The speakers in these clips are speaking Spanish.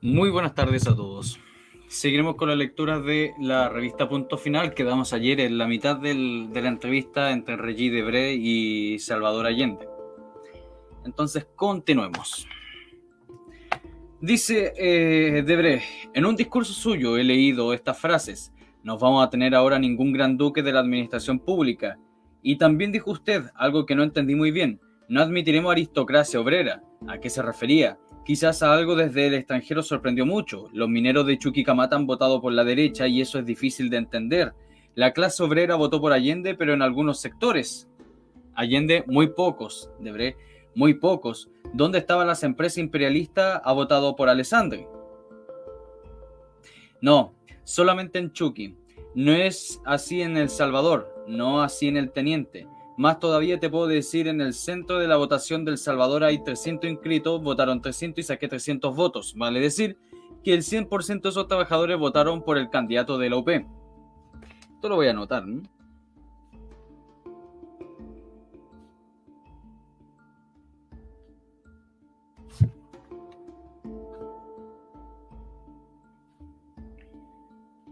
Muy buenas tardes a todos. Seguiremos con la lectura de la revista Punto Final. Quedamos ayer en la mitad de la entrevista entre Regis Debray y Salvador Allende. Entonces, continuemos. Dice Debray, en un discurso suyo he leído estas frases: no vamos a tener ahora ningún gran duque de la administración pública. Y también dijo usted algo que no entendí muy bien: no admitiremos aristocracia obrera. ¿A qué se refería? Quizás a algo desde el extranjero sorprendió mucho. Los mineros de Chuquicamata han votado por la derecha y eso es difícil de entender. La clase obrera votó por Allende, pero en algunos sectores. Allende, muy pocos. Debray, muy pocos. ¿Dónde estaban las empresas imperialistas? Ha votado por Alessandri. No, solamente en Chucky. No es así en El Salvador, no así en el Teniente. Más todavía te puedo decir, en el centro de la votación del Salvador hay 300 inscritos, votaron 300 y saqué 300 votos. Vale decir que el 100% de esos trabajadores votaron por el candidato de la UP. Esto lo voy a anotar, ¿no?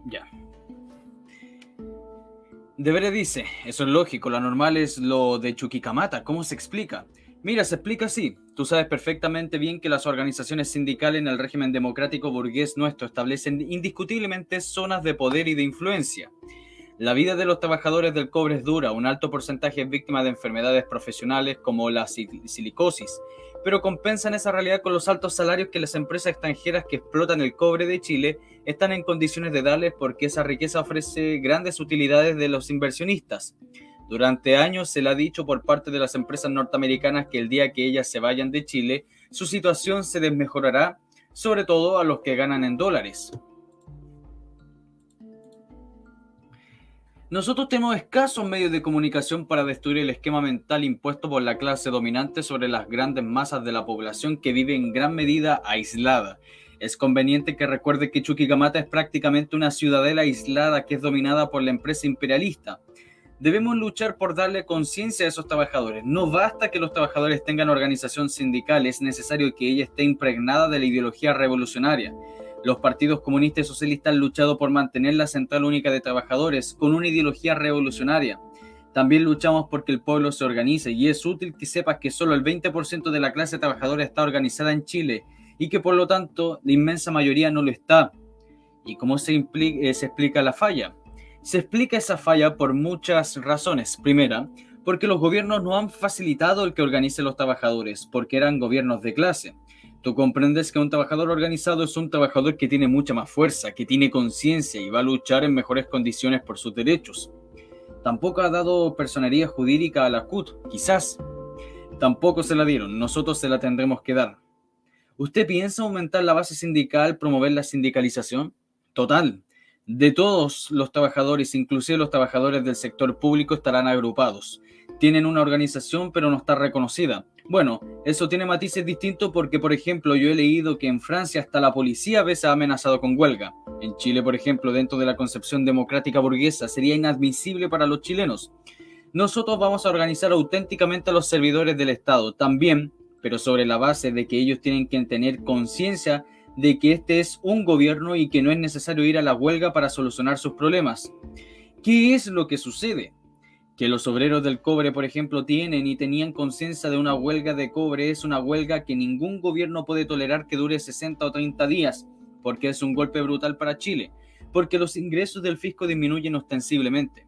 Ya. Deberes dice, eso es lógico, lo normal es lo de Chuquicamata. ¿Cómo se explica? Mira, se explica así. Tú sabes perfectamente bien que las organizaciones sindicales en el régimen democrático burgués nuestro establecen indiscutiblemente zonas de poder y de influencia. La vida de los trabajadores del cobre es dura, un alto porcentaje es víctima de enfermedades profesionales como la silicosis, pero compensan esa realidad con los altos salarios que las empresas extranjeras que explotan el cobre de Chile están en condiciones de darles, porque esa riqueza ofrece grandes utilidades de los inversionistas. Durante años se le ha dicho por parte de las empresas norteamericanas que el día que ellas se vayan de Chile, su situación se desmejorará, sobre todo a los que ganan en dólares. Nosotros tenemos escasos medios de comunicación para destruir el esquema mental impuesto por la clase dominante sobre las grandes masas de la población que vive en gran medida aislada. Es conveniente que recuerde que Chuquicamata es prácticamente una ciudadela aislada que es dominada por la empresa imperialista. Debemos luchar por darle conciencia a esos trabajadores. No basta que los trabajadores tengan organización sindical, es necesario que ella esté impregnada de la ideología revolucionaria. Los partidos comunistas y socialistas han luchado por mantener la Central Única de Trabajadores con una ideología revolucionaria. También luchamos porque el pueblo se organice, y es útil que sepas que solo el 20% de la clase trabajadora está organizada en Chile y que por lo tanto la inmensa mayoría no lo está. ¿Y cómo se explica la falla? Se explica esa falla por muchas razones. Primera, porque los gobiernos no han facilitado el que organicen los trabajadores, porque eran gobiernos de clase. Tú comprendes que un trabajador organizado es un trabajador que tiene mucha más fuerza, que tiene conciencia y va a luchar en mejores condiciones por sus derechos. Tampoco ha dado personería jurídica a la CUT, quizás. Tampoco se la dieron, nosotros se la tendremos que dar. ¿Usted piensa aumentar la base sindical, promover la sindicalización? Total. De todos los trabajadores, inclusive los trabajadores del sector público, estarán agrupados. Tienen una organización, pero no está reconocida. Bueno, eso tiene matices distintos porque, por ejemplo, yo he leído que en Francia hasta la policía a veces ha amenazado con huelga. En Chile, por ejemplo, dentro de la concepción democrática burguesa, sería inadmisible para los chilenos. Nosotros vamos a organizar auténticamente a los servidores del Estado también, pero sobre la base de que ellos tienen que tener conciencia de que este es un gobierno y que no es necesario ir a la huelga para solucionar sus problemas. ¿Qué es lo que sucede? Que los obreros del cobre, por ejemplo, tienen y tenían conciencia de una huelga de cobre. Es una huelga que ningún gobierno puede tolerar que dure 60 o 30 días, porque es un golpe brutal para Chile, porque los ingresos del fisco disminuyen ostensiblemente.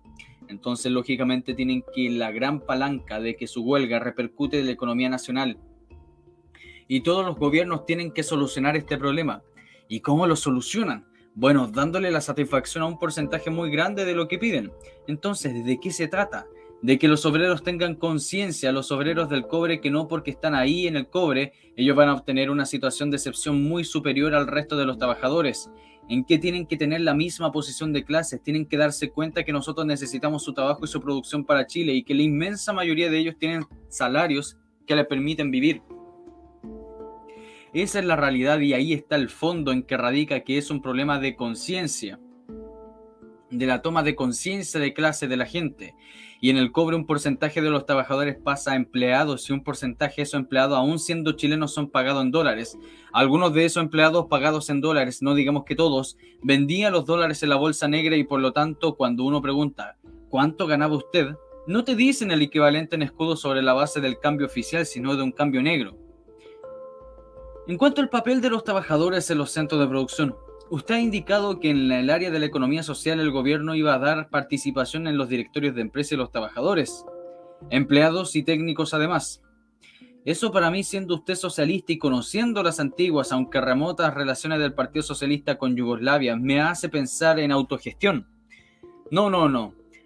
Entonces, lógicamente, tienen que la gran palanca de que su huelga repercute en la economía nacional. Y todos los gobiernos tienen que solucionar este problema. ¿Y cómo lo solucionan? Bueno, dándole la satisfacción a un porcentaje muy grande de lo que piden. Entonces, ¿de qué se trata? De que los obreros tengan conciencia, los obreros del cobre, que no porque están ahí en el cobre, ellos van a obtener una situación de excepción muy superior al resto de los trabajadores. En que tienen que tener la misma posición de clases, tienen que darse cuenta que nosotros necesitamos su trabajo y su producción para Chile, y que la inmensa mayoría de ellos tienen salarios que les permiten vivir. Esa es la realidad, y ahí está el fondo en que radica, que es un problema de conciencia. de la toma de conciencia de clase de la gente. Y en el cobre un porcentaje de los trabajadores pasa a empleados y un porcentaje de esos empleados, aún siendo chilenos, son pagados en dólares. Algunos de esos empleados pagados en dólares, no digamos que todos, vendían los dólares en la bolsa negra y por lo tanto cuando uno pregunta ¿cuánto ganaba usted? No te dicen el equivalente en escudo sobre la base del cambio oficial, sino de un cambio negro. En cuanto al papel de los trabajadores en los centros de producción, usted ha indicado que en el área de la economía social el gobierno iba a dar participación en los directorios de empresa y los trabajadores, empleados y técnicos además. Eso para mí, siendo usted socialista y conociendo las antiguas, aunque remotas relaciones del Partido Socialista con Yugoslavia, me hace pensar en autogestión. No.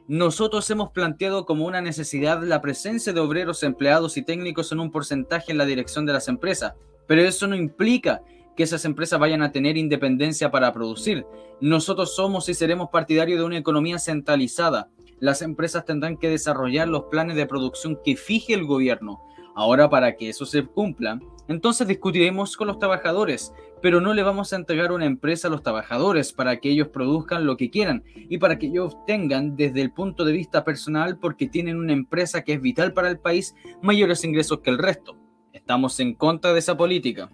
Nosotros hemos planteado como una necesidad la presencia de obreros, empleados y técnicos en un porcentaje en la dirección de las empresas, pero eso no implica que esas empresas vayan a tener independencia para producir. Nosotros somos y seremos partidarios de una economía centralizada. Las empresas tendrán que desarrollar los planes de producción que fije el gobierno. Ahora, para que eso se cumpla, entonces discutiremos con los trabajadores, pero no le vamos a entregar una empresa a los trabajadores para que ellos produzcan lo que quieran y para que ellos obtengan desde el punto de vista personal, porque tienen una empresa que es vital para el país, mayores ingresos que el resto. Estamos en contra de esa política.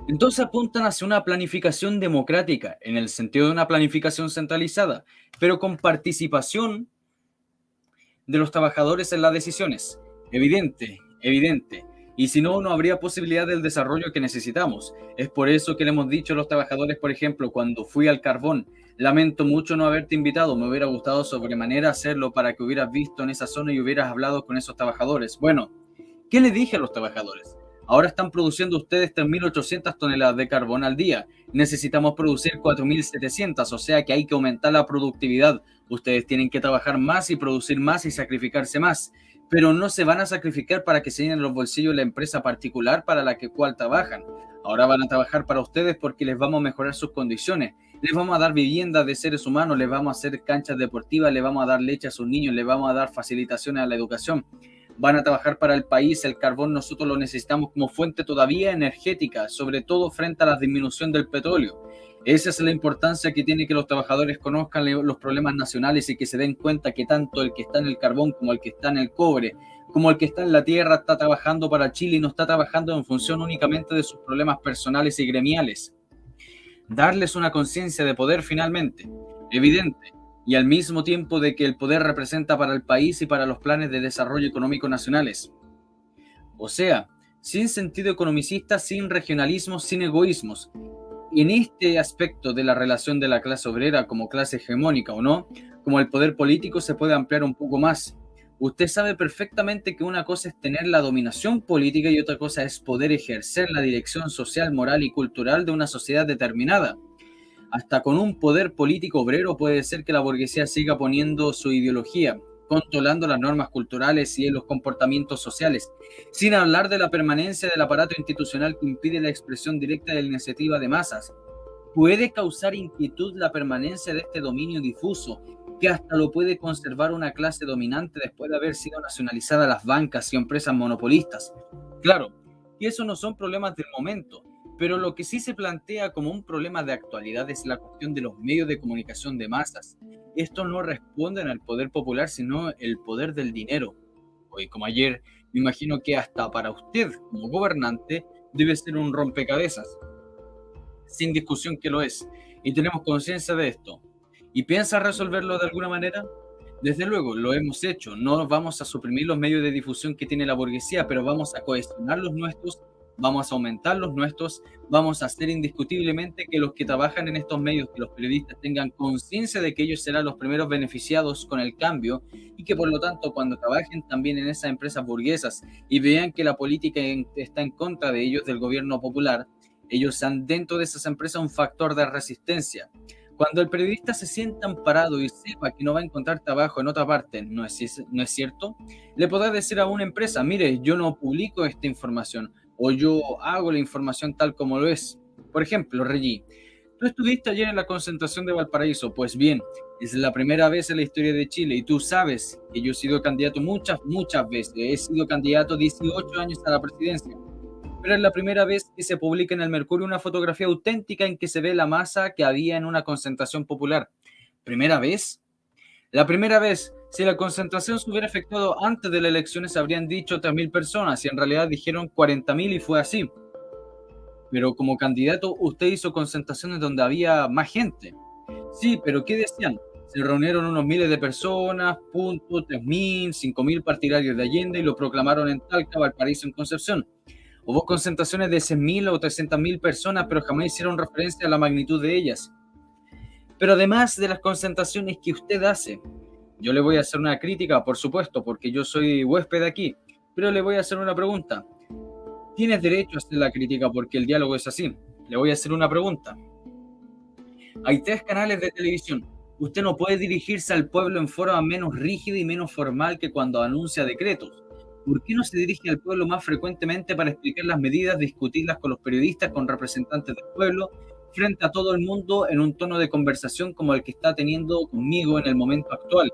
Entonces apuntan hacia una planificación democrática, en el sentido de una planificación centralizada, pero con participación de los trabajadores en las decisiones. Evidente. Y si no, no habría posibilidad del desarrollo que necesitamos. Es por eso que le hemos dicho a los trabajadores, por ejemplo, cuando fui al carbón, lamento mucho no haberte invitado, me hubiera gustado sobremanera hacerlo para que hubieras visto en esa zona y hubieras hablado con esos trabajadores. Bueno, ¿qué le dije a los trabajadores? Ahora están produciendo ustedes 3.800 toneladas de carbón al día. Necesitamos producir 4.700, o sea que hay que aumentar la productividad. Ustedes tienen que trabajar más y producir más y sacrificarse más. Pero no se van a sacrificar para que se llenen los bolsillos de la empresa particular para la cual trabajan. Ahora van a trabajar para ustedes porque les vamos a mejorar sus condiciones. Les vamos a dar viviendas de seres humanos, les vamos a hacer canchas deportivas, les vamos a dar leche a sus niños, les vamos a dar facilitaciones a la educación. Van a trabajar para el país. El carbón nosotros lo necesitamos como fuente todavía energética, sobre todo frente a la disminución del petróleo. Esa es la importancia que tiene que los trabajadores conozcan los problemas nacionales y que se den cuenta que tanto el que está en el carbón como el que está en el cobre, como el que está en la tierra, está trabajando para Chile y no está trabajando en función únicamente de sus problemas personales y gremiales. Darles una conciencia de poder finalmente, evidente, y al mismo tiempo de que el poder representa para el país y para los planes de desarrollo económico nacionales. O sea, sin sentido economicista, sin regionalismo, sin egoísmos. Y en este aspecto de la relación de la clase obrera como clase hegemónica o no, como el poder político se puede ampliar un poco más. Usted sabe perfectamente que una cosa es tener la dominación política y otra cosa es poder ejercer la dirección social, moral y cultural de una sociedad determinada. Hasta con un poder político obrero puede ser que la burguesía siga poniendo su ideología, controlando las normas culturales y los comportamientos sociales, sin hablar de la permanencia del aparato institucional que impide la expresión directa de la iniciativa de masas. Puede causar inquietud la permanencia de este dominio difuso, que hasta lo puede conservar una clase dominante después de haber sido nacionalizadas las bancas y empresas monopolistas. Claro, que esos no son problemas del momento, pero lo que sí se plantea como un problema de actualidad es la cuestión de los medios de comunicación de masas. Estos no responden al poder popular, sino el poder del dinero. Hoy, como ayer, me imagino que hasta para usted, como gobernante, debe ser un rompecabezas. Sin discusión que lo es. Y tenemos conciencia de esto. ¿Y piensa resolverlo de alguna manera? Desde luego, lo hemos hecho. No vamos a suprimir los medios de difusión que tiene la burguesía, pero vamos a cohesionar los nuestros, vamos a aumentar los nuestros, vamos a hacer indiscutiblemente que los que trabajan en estos medios, que los periodistas tengan conciencia de que ellos serán los primeros beneficiados con el cambio y que por lo tanto cuando trabajen también en esas empresas burguesas y vean que la política está en contra de ellos, del gobierno popular, ellos sean dentro de esas empresas un factor de resistencia. Cuando el periodista se sienta amparado y sepa que no va a encontrar trabajo en otra parte, ¿no es cierto? Le podrá decir a una empresa, mire, yo no publico esta información o yo hago la información tal como lo es. Por ejemplo, Reggie, tú estuviste ayer en la concentración de Valparaíso. Pues bien, es la primera vez en la historia de Chile y tú sabes que yo he sido candidato muchas, muchas veces. He sido candidato 18 años a la presidencia. Pero es la primera vez que se publica en el Mercurio una fotografía auténtica en que se ve la masa que había en una concentración popular. ¿Primera vez? La primera vez, si la concentración se hubiera efectuado antes de las elecciones, se habrían dicho 3.000 personas y en realidad dijeron 40.000 y fue así. Pero como candidato, usted hizo concentraciones donde había más gente. Sí, pero ¿qué decían? Se reunieron unos miles de personas, punto, 3.000, 5.000 partidarios de Allende y lo proclamaron en Talca, Valparaíso, en Concepción. Hubo concentraciones de 100.000 o 300.000 personas, pero jamás hicieron referencia a la magnitud de ellas. Pero además de las concentraciones que usted hace, yo le voy a hacer una crítica, por supuesto, porque yo soy huésped aquí, pero le voy a hacer una pregunta. Tienes derecho a hacer la crítica porque el diálogo es así. Le voy a hacer una pregunta. Hay 3 canales de televisión. Usted no puede dirigirse al pueblo en forma menos rígida y menos formal que cuando anuncia decretos. ¿Por qué no se dirige al pueblo más frecuentemente para explicar las medidas, discutirlas con los periodistas, con representantes del pueblo, frente a todo el mundo en un tono de conversación como el que está teniendo conmigo en el momento actual?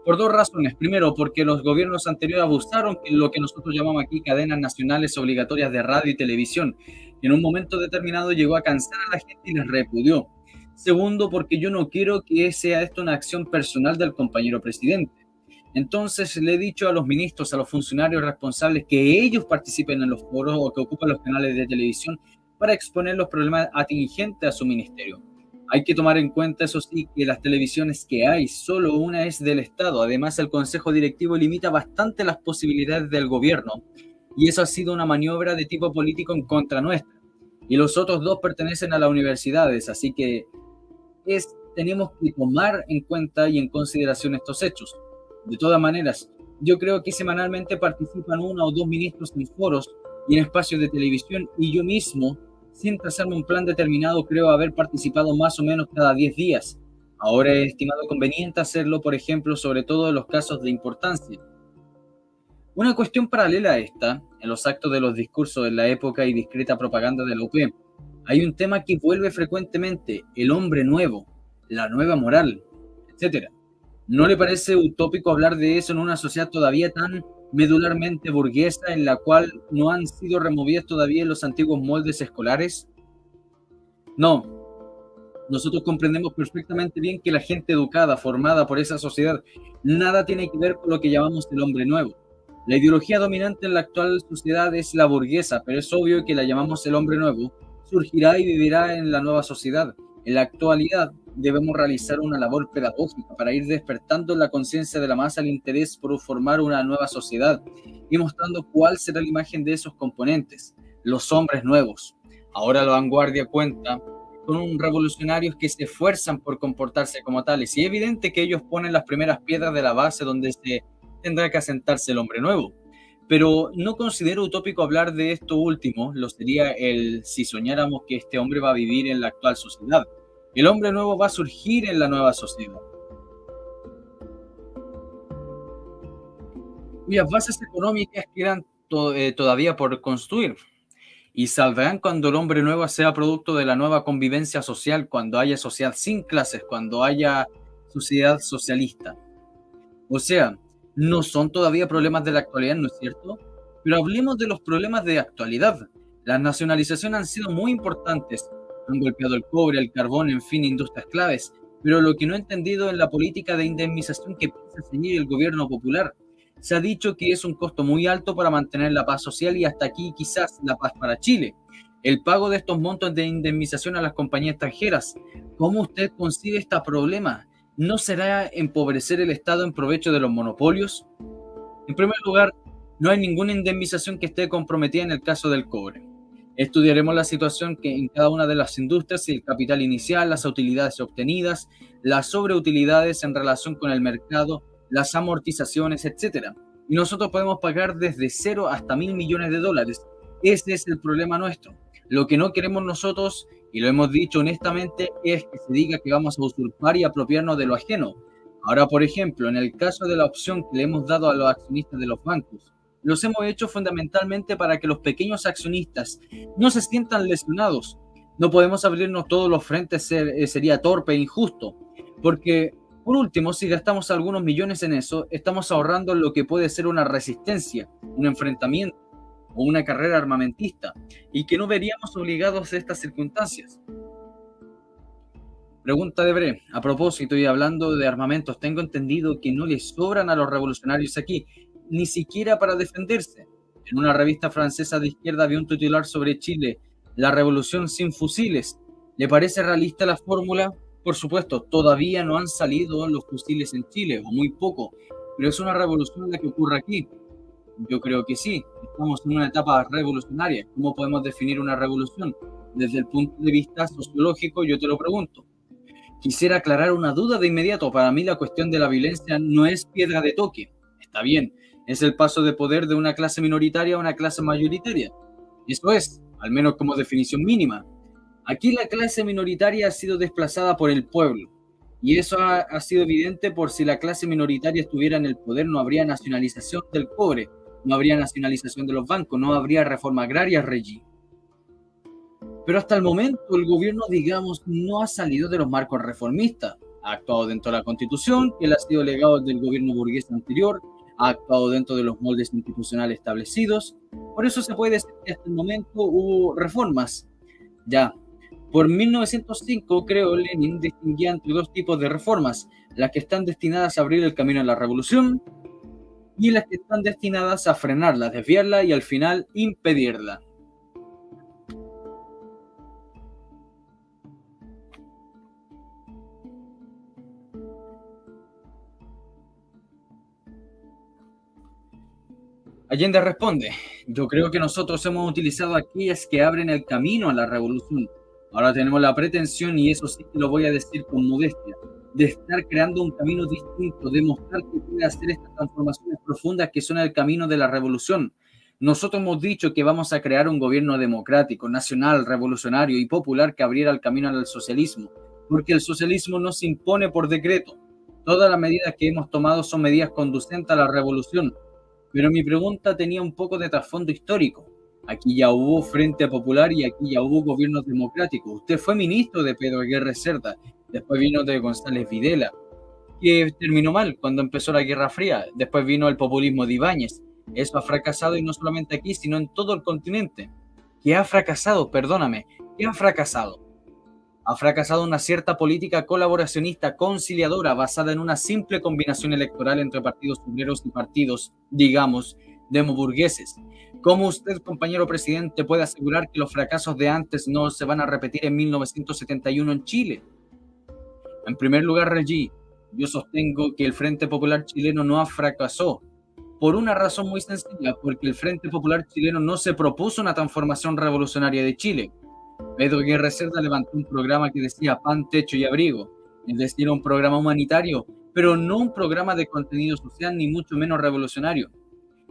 Por 2 razones. Primero, porque los gobiernos anteriores abusaron de lo que nosotros llamamos aquí cadenas nacionales obligatorias de radio y televisión, que en un momento determinado llegó a cansar a la gente y les repudió. Segundo, porque yo no quiero que sea esto una acción personal del compañero presidente. Entonces le he dicho a los ministros, a los funcionarios responsables, que ellos participen en los foros o que ocupen los canales de televisión para exponer los problemas atingentes a su ministerio. Hay que tomar en cuenta, eso sí, que las televisiones que hay, solo una es del Estado. Además, el Consejo Directivo limita bastante las posibilidades del gobierno y eso ha sido una maniobra de tipo político en contra nuestra. Y los otros 2 pertenecen a las universidades, así que tenemos que tomar en cuenta y en consideración estos hechos. De todas maneras, yo creo que semanalmente participan 1 o 2 ministros en foros y en espacios de televisión y yo mismo, sin trazarme un plan determinado, creo haber participado más o menos cada 10 días. Ahora he estimado conveniente hacerlo, por ejemplo, sobre todo en los casos de importancia. Una cuestión paralela a esta, en los actos de los discursos de la época y discreta propaganda de la UP, hay un tema que vuelve frecuentemente, el hombre nuevo, la nueva moral, etcétera. ¿No le parece utópico hablar de eso en una sociedad todavía tan medularmente burguesa en la cual no han sido removidos todavía los antiguos moldes escolares? No, nosotros comprendemos perfectamente bien que la gente educada, formada por esa sociedad, nada tiene que ver con lo que llamamos el hombre nuevo. La ideología dominante en la actual sociedad es la burguesa, pero es obvio que la llamamos el hombre nuevo, surgirá y vivirá en la nueva sociedad. En la actualidad debemos realizar una labor pedagógica para ir despertando en la conciencia de la masa el interés por formar una nueva sociedad y mostrando cuál será la imagen de esos componentes, los hombres nuevos. Ahora la vanguardia cuenta con revolucionarios que se esfuerzan por comportarse como tales y es evidente que ellos ponen las primeras piedras de la base donde se tendrá que asentarse el hombre nuevo. Pero no considero utópico hablar de esto último, lo sería si soñáramos que este hombre va a vivir en la actual sociedad. El hombre nuevo va a surgir en la nueva sociedad, cuyas bases económicas quedan todavía por construir y saldrán cuando el hombre nuevo sea producto de la nueva convivencia social, cuando haya sociedad sin clases, cuando haya sociedad socialista. O sea, no son todavía problemas de la actualidad, ¿no es cierto? Pero hablemos de los problemas de actualidad. Las nacionalizaciones han sido muy importantes. Han golpeado el cobre, el carbón, en fin, industrias claves. Pero lo que no he entendido en la política de indemnización que piensa seguir el gobierno popular, se ha dicho que es un costo muy alto para mantener la paz social y hasta aquí quizás la paz para Chile. El pago de estos montos de indemnización a las compañías extranjeras. ¿Cómo usted concibe este problema? ¿No será empobrecer el Estado en provecho de los monopolios? En primer lugar, no hay ninguna indemnización que esté comprometida en el caso del cobre. Estudiaremos la situación que en cada una de las industrias, el capital inicial, las utilidades obtenidas, las sobreutilidades en relación con el mercado, las amortizaciones, etc. Y nosotros podemos pagar desde 0 hasta 1.000 millones de dólares. Ese es el problema nuestro. Lo que no queremos nosotros y lo hemos dicho honestamente, es que se diga que vamos a usurpar y apropiarnos de lo ajeno. Ahora, por ejemplo, en el caso de la opción que le hemos dado a los accionistas de los bancos, los hemos hecho fundamentalmente para que los pequeños accionistas no se sientan lesionados. No podemos abrirnos todos los frentes, sería torpe e injusto, porque por último, si gastamos algunos millones en eso, estamos ahorrando lo que puede ser una resistencia, un enfrentamiento o una carrera armamentista, y que no veríamos obligados a estas circunstancias. Pregunta de Bre. A propósito y hablando de armamentos, tengo entendido que no les sobran a los revolucionarios aquí, ni siquiera para defenderse. En una revista francesa de izquierda vi un titular sobre Chile, la revolución sin fusiles. ¿Le parece realista la fórmula? Por supuesto, todavía no han salido los fusiles en Chile, o muy poco, pero es una revolución la que ocurre aquí. Yo creo que sí, estamos en una etapa revolucionaria. ¿Cómo podemos definir una revolución? Desde el punto de vista sociológico, yo te lo pregunto. Quisiera aclarar una duda de inmediato. Para mí la cuestión de la violencia no es piedra de toque. Está bien, es el paso de poder de una clase minoritaria a una clase mayoritaria. Eso es, al menos como definición mínima. Aquí la clase minoritaria ha sido desplazada por el pueblo. Y eso ha sido evidente por si la clase minoritaria estuviera en el poder, no habría nacionalización del cobre, no habría nacionalización de los bancos, no habría reforma agraria, Reggie. Pero hasta el momento el gobierno, digamos, no ha salido de los marcos reformistas. Ha actuado dentro de la Constitución, que le ha sido legado del gobierno burgués anterior, ha actuado dentro de los moldes institucionales establecidos. Por eso se puede decir que hasta el momento hubo reformas. Ya, por 1905, creo, Lenin distinguía entre dos tipos de reformas, las que están destinadas a abrir el camino a la revolución y las que están destinadas a frenarla, desviarla y al final impedirla. Allende responde, yo creo que nosotros hemos utilizado aquellas que abren el camino a la revolución. Ahora tenemos la pretensión, y eso sí que lo voy a decir con modestia, de estar creando un camino distinto, de mostrar que puede hacer estas transformaciones profundas que son el camino de la revolución. Nosotros hemos dicho que vamos a crear un gobierno democrático, nacional, revolucionario y popular que abriera el camino al socialismo, porque el socialismo no se impone por decreto. Todas las medidas que hemos tomado son medidas conducentes a la revolución. Pero mi pregunta tenía un poco de trasfondo histórico. Aquí ya hubo Frente Popular y aquí ya hubo gobiernos democráticos. Usted fue ministro de Pedro Aguirre Cerda, después vino de González Videla, que terminó mal cuando empezó la Guerra Fría. Después vino el populismo de Ibáñez. Eso ha fracasado, y no solamente aquí, sino en todo el continente. ¿Qué ha fracasado? Perdóname. ¿Qué ha fracasado? Ha fracasado una cierta política colaboracionista conciliadora basada en una simple combinación electoral entre partidos obreros y partidos, digamos, demoburgueses. ¿Cómo usted, compañero presidente, puede asegurar que los fracasos de antes no se van a repetir en 1971 en Chile? En primer lugar, Reggie, yo sostengo que el Frente Popular chileno no fracasó, por una razón muy sencilla, porque el Frente Popular chileno no se propuso una transformación revolucionaria de Chile. Pedro Aguirre Cerda levantó un programa que decía pan, techo y abrigo, es decir, un programa humanitario, pero no un programa de contenido social ni mucho menos revolucionario.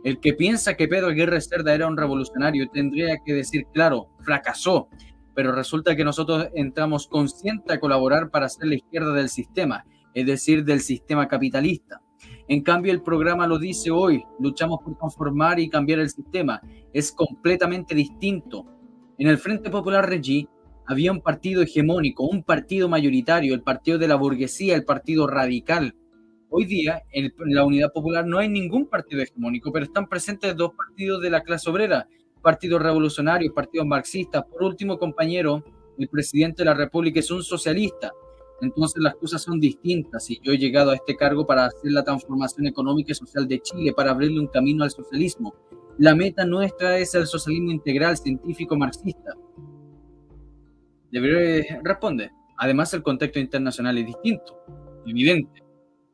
El que piensa que Pedro Aguirre Cerda era un revolucionario tendría que decir, claro, fracasó, pero resulta que nosotros entramos consciente a colaborar para hacer la izquierda del sistema, es decir, del sistema capitalista. En cambio, el programa lo dice hoy, luchamos por transformar y cambiar el sistema. Es completamente distinto. En el Frente Popular, Reggie, había un partido hegemónico, un partido mayoritario, el partido de la burguesía, el partido radical. Hoy día, en la Unidad Popular no hay ningún partido hegemónico, pero están presentes dos partidos de la clase obrera, partidos revolucionarios, partidos marxistas. Por último, compañero, el presidente de la República es un socialista. Entonces las cosas son distintas, y yo he llegado a este cargo para hacer la transformación económica y social de Chile, para abrirle un camino al socialismo. La meta nuestra es el socialismo integral, científico, marxista. Responde. Además, el contexto internacional es distinto, evidente.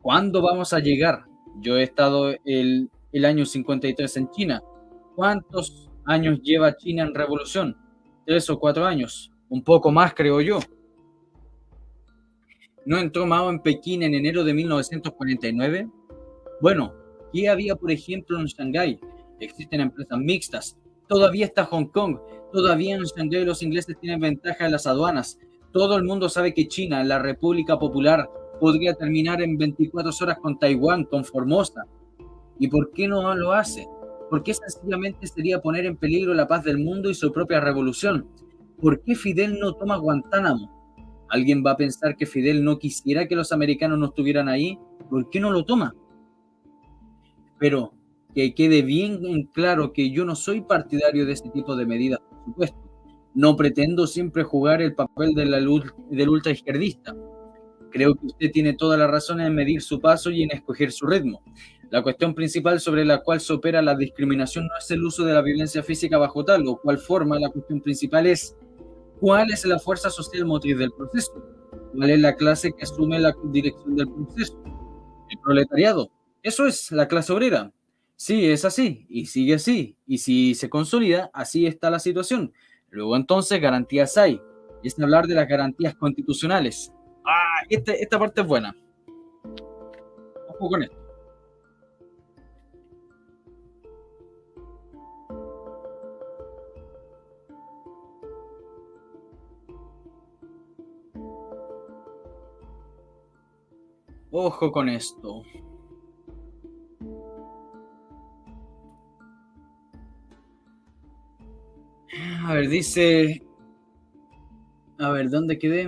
¿Cuándo vamos a llegar? Yo he estado el año 53 en China. ¿Cuántos años lleva China en revolución? 3 o 4 años. Un poco más, creo yo. ¿No entró Mao en Pekín en enero de 1949? Bueno, ¿qué había, por ejemplo, en Shanghái? Existen empresas mixtas. Todavía está Hong Kong, todavía en Shanghái los ingleses tienen ventaja en las aduanas. Todo el mundo sabe que China, la República Popular, podría terminar en 24 horas con Taiwán, con Formosa. ¿Y por qué no lo hace? ¿Por qué sencillamente sería poner en peligro la paz del mundo y su propia revolución? ¿Por qué Fidel no toma Guantánamo? ¿Alguien va a pensar que Fidel no quisiera que los americanos no estuvieran ahí? ¿Por qué no lo toma? Pero que quede bien en claro que yo no soy partidario de este tipo de medidas, por supuesto. No pretendo siempre jugar el papel del ultraizquierdista. Creo que usted tiene toda la razón en medir su paso y en escoger su ritmo. La cuestión principal sobre la cual se opera la discriminación no es el uso de la violencia física bajo tal o cual forma. La cuestión principal es cuál es la fuerza social motriz del proceso, cuál es la clase que asume la dirección del proceso. El proletariado. Eso es la clase obrera. Sí, es así, y sigue así, y si se consolida, así está la situación. Luego entonces garantías hay. Es hablar de las garantías constitucionales. Esta parte es buena. Ojo con esto. Ojo con esto. A ver, dice... A ver, ¿dónde quedé?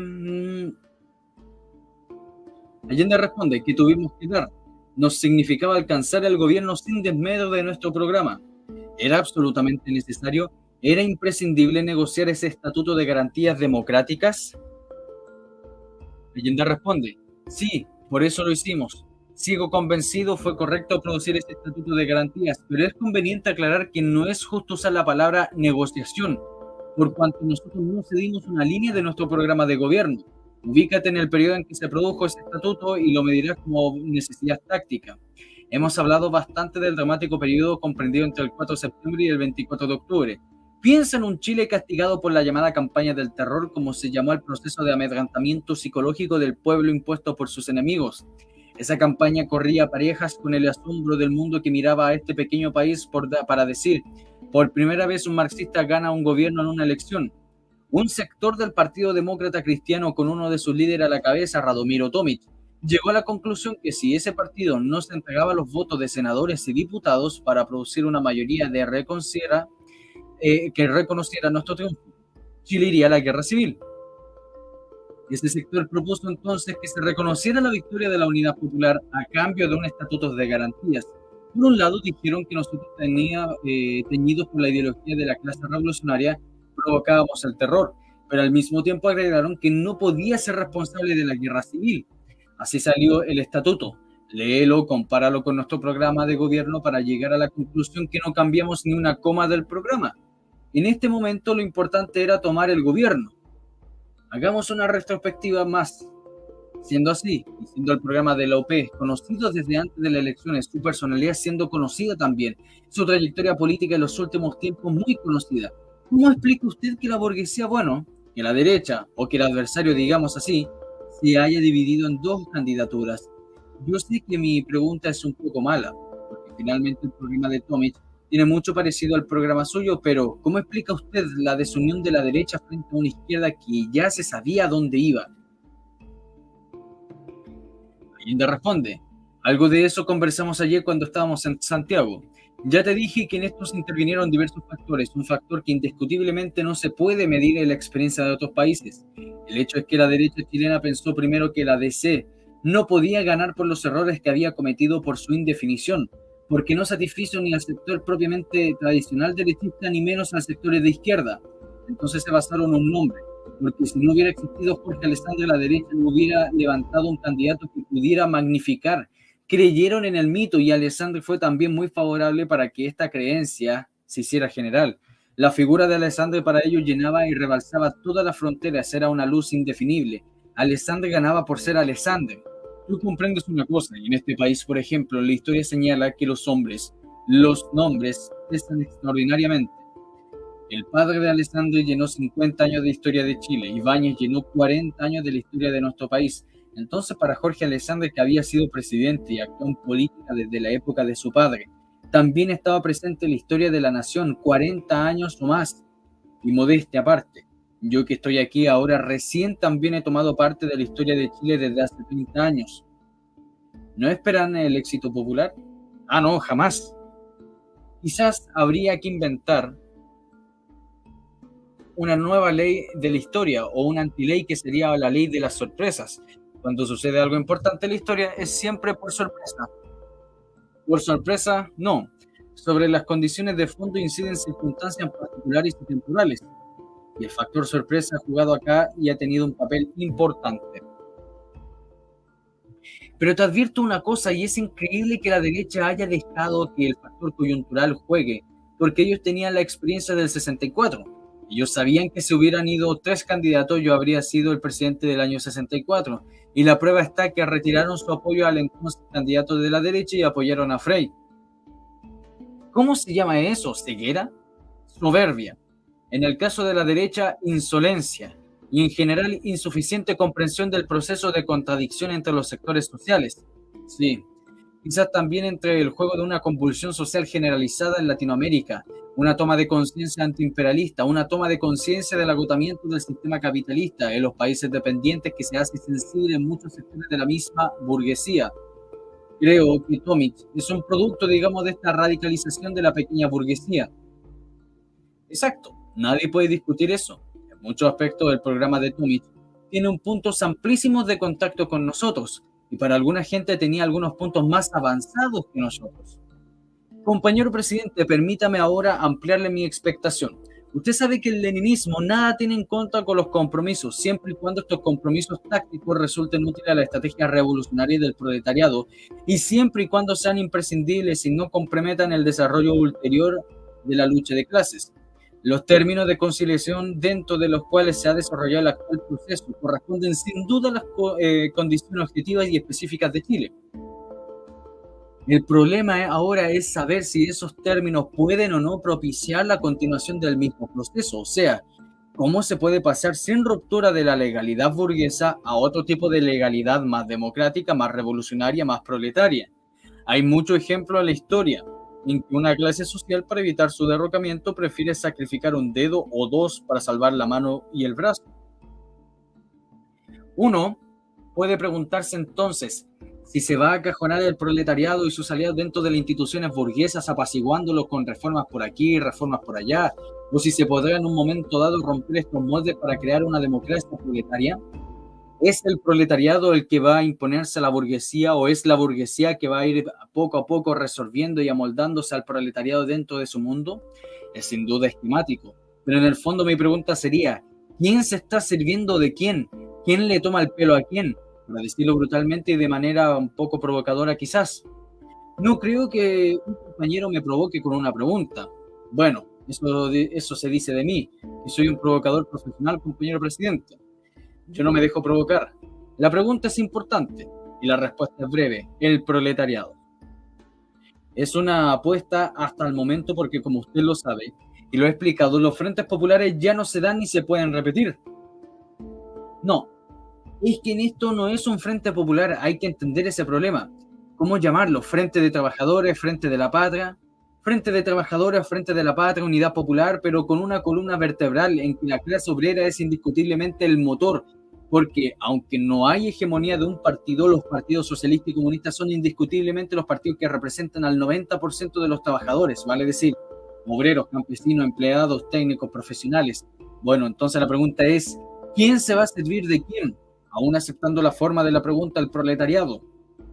Allende responde que tuvimos que dar. Nos significaba alcanzar el gobierno sin desmedro de nuestro programa. Era absolutamente necesario, era imprescindible negociar ese estatuto de garantías democráticas. Allende responde, sí, por eso lo hicimos. Sigo convencido fue correcto producir este estatuto de garantías, pero es conveniente aclarar que no es justo usar la palabra negociación, por cuanto nosotros no cedimos una línea de nuestro programa de gobierno. Ubícate en el periodo en que se produjo ese estatuto y lo medirás como necesidad táctica. Hemos hablado bastante del dramático periodo comprendido entre el 4 de septiembre y el 24 de octubre. Piensa en un Chile castigado por la llamada campaña del terror, como se llamó al proceso de amedrentamiento psicológico del pueblo impuesto por sus enemigos. Esa campaña corría parejas con el asombro del mundo que miraba a este pequeño país para decir, por primera vez un marxista gana un gobierno en una elección. Un sector del Partido Demócrata Cristiano con uno de sus líderes a la cabeza, Radomiro Tomic, llegó a la conclusión que si ese partido no se entregaba los votos de senadores y diputados para producir una mayoría que reconociera nuestro triunfo, Chile iría a la guerra civil. Ese sector propuso entonces que se reconociera la victoria de la Unidad Popular a cambio de un estatuto de garantías. Por un lado, dijeron que nosotros teñidos por la ideología de la clase revolucionaria, provocábamos el terror, pero al mismo tiempo agregaron que no podía ser responsable de la guerra civil. Así salió el estatuto. Léelo, compáralo con nuestro programa de gobierno para llegar a la conclusión que no cambiamos ni una coma del programa. En este momento lo importante era tomar el gobierno. Hagamos una retrospectiva más. Siendo así, y siendo el programa de la OP conocido desde antes de las elecciones, su personalidad siendo conocida también, su trayectoria política en los últimos tiempos muy conocida, ¿cómo explica usted que la burguesía, que la derecha, o que el adversario, digamos así, se haya dividido en dos candidaturas? Yo sé que mi pregunta es un poco mala, porque finalmente el programa de Tomic tiene mucho parecido al programa suyo, pero ¿cómo explica usted la desunión de la derecha frente a una izquierda que ya se sabía dónde iba? Allende responde, algo de eso conversamos ayer cuando estábamos en Santiago. Ya te dije que en estos intervinieron diversos factores, un factor que indiscutiblemente no se puede medir en la experiencia de otros países. El hecho es que la derecha chilena pensó primero que la DC no podía ganar por los errores que había cometido por su indefinición, porque no satisfizo ni al sector propiamente tradicional derechista ni menos al sector de izquierda. Entonces se basaron en un nombre, porque si no hubiera existido Jorge Alessandri, la derecha no hubiera levantado un candidato que pudiera magnificar. Creyeron en el mito y Alessandri fue también muy favorable para que esta creencia se hiciera general. La figura de Alessandri para ellos llenaba y rebalsaba todas las fronteras, era una luz indefinible. Alessandri ganaba por ser Alessandri. Tú comprendes una cosa, y en este país, por ejemplo, la historia señala que los nombres pesan extraordinariamente. El padre de Alessandri llenó 50 años de historia de Chile, Ibáñez llenó 40 años de la historia de nuestro país. Entonces, para Jorge Alessandri, que había sido presidente y actuó en política desde la época de su padre, También estaba presente en la historia de la nación, 40 años o más, y modestia aparte. Yo que estoy aquí ahora recién también he tomado parte de la historia de Chile desde hace 30 años. ¿No esperan el éxito popular? Ah, no, jamás. Quizás habría que inventar una nueva ley de la historia o una antiley que sería la ley de las sorpresas. Cuando sucede algo importante en la historia es siempre por sorpresa. Por sorpresa, no. Sobre las condiciones de fondo inciden circunstancias particulares y temporales. Y el factor sorpresa ha jugado acá y ha tenido un papel importante. Pero te advierto una cosa, y es increíble que la derecha haya dejado que el factor coyuntural juegue, porque ellos tenían la experiencia del 64. Ellos sabían que si hubieran ido 3 candidatos, yo habría sido el presidente del año 64. Y la prueba está que retiraron su apoyo al entonces candidato de la derecha y apoyaron a Frey. ¿Cómo se llama eso? ¿Ceguera? Soberbia. En el caso de la derecha, insolencia. Y en general, insuficiente comprensión del proceso de contradicción entre los sectores sociales. Sí, quizás también entre el juego de una convulsión social generalizada en Latinoamérica, una toma de conciencia antiimperialista, una toma de conciencia del agotamiento del sistema capitalista en los países dependientes que se hace sensible en muchos sectores de la misma burguesía. Creo que Tomic es un producto, digamos, de esta radicalización de la pequeña burguesía. Exacto, nadie puede discutir eso. En muchos aspectos, el programa de Tomic tiene un puntos amplísimos de contacto con nosotros, y para alguna gente tenía algunos puntos más avanzados que nosotros. Compañero presidente, permítame ahora ampliarle mi expectación. Usted sabe que el leninismo nada tiene en contra con los compromisos, siempre y cuando estos compromisos tácticos resulten útiles a la estrategia revolucionaria del proletariado, y siempre y cuando sean imprescindibles y no comprometan el desarrollo ulterior de la lucha de clases. Los términos de conciliación dentro de los cuales se ha desarrollado el actual proceso corresponden sin duda a las condiciones objetivas y específicas de Chile. El problema ahora es saber si esos términos pueden o no propiciar la continuación del mismo proceso, o sea, cómo se puede pasar sin ruptura de la legalidad burguesa a otro tipo de legalidad más democrática, más revolucionaria, más proletaria. Hay muchos ejemplos en la historia en que una clase social, para evitar su derrocamiento, prefiere sacrificar un dedo o dos para salvar la mano y el brazo. Uno puede preguntarse entonces si se va a acajonar el proletariado y sus aliados dentro de las instituciones burguesas, apaciguándolos con reformas por aquí y reformas por allá, o si se podrá en un momento dado romper estos moldes para crear una democracia proletaria. ¿Es el proletariado el que va a imponerse a la burguesía, o es la burguesía que va a ir poco a poco resolviendo y amoldándose al proletariado dentro de su mundo? Es sin duda esquemático, pero en el fondo mi pregunta sería, ¿quién se está sirviendo de quién? ¿Quién le toma el pelo a quién? Para decirlo brutalmente y de manera un poco provocadora quizás. No creo que un compañero me provoque con una pregunta. Bueno, eso se dice de mí, que soy un provocador profesional, compañero presidente. Yo no me dejo provocar. La pregunta es importante y la respuesta es breve. El proletariado. Es una apuesta hasta el momento porque, como usted lo sabe y lo he explicado, los frentes populares ya no se dan ni se pueden repetir. No, es que en esto no es un frente popular, hay que entender ese problema. ¿Cómo llamarlo? ¿Frente de trabajadores, frente de la patria? Frente de trabajadores, frente de la patria, unidad popular, pero con una columna vertebral en que la clase obrera es indiscutiblemente el motor, porque aunque no hay hegemonía de un partido, los partidos socialistas y comunistas son indiscutiblemente los partidos que representan al 90% de los trabajadores, vale decir, obreros, campesinos, empleados, técnicos, profesionales. Bueno, entonces la pregunta es, ¿quién se va a servir de quién? Aún aceptando la forma de la pregunta del proletariado.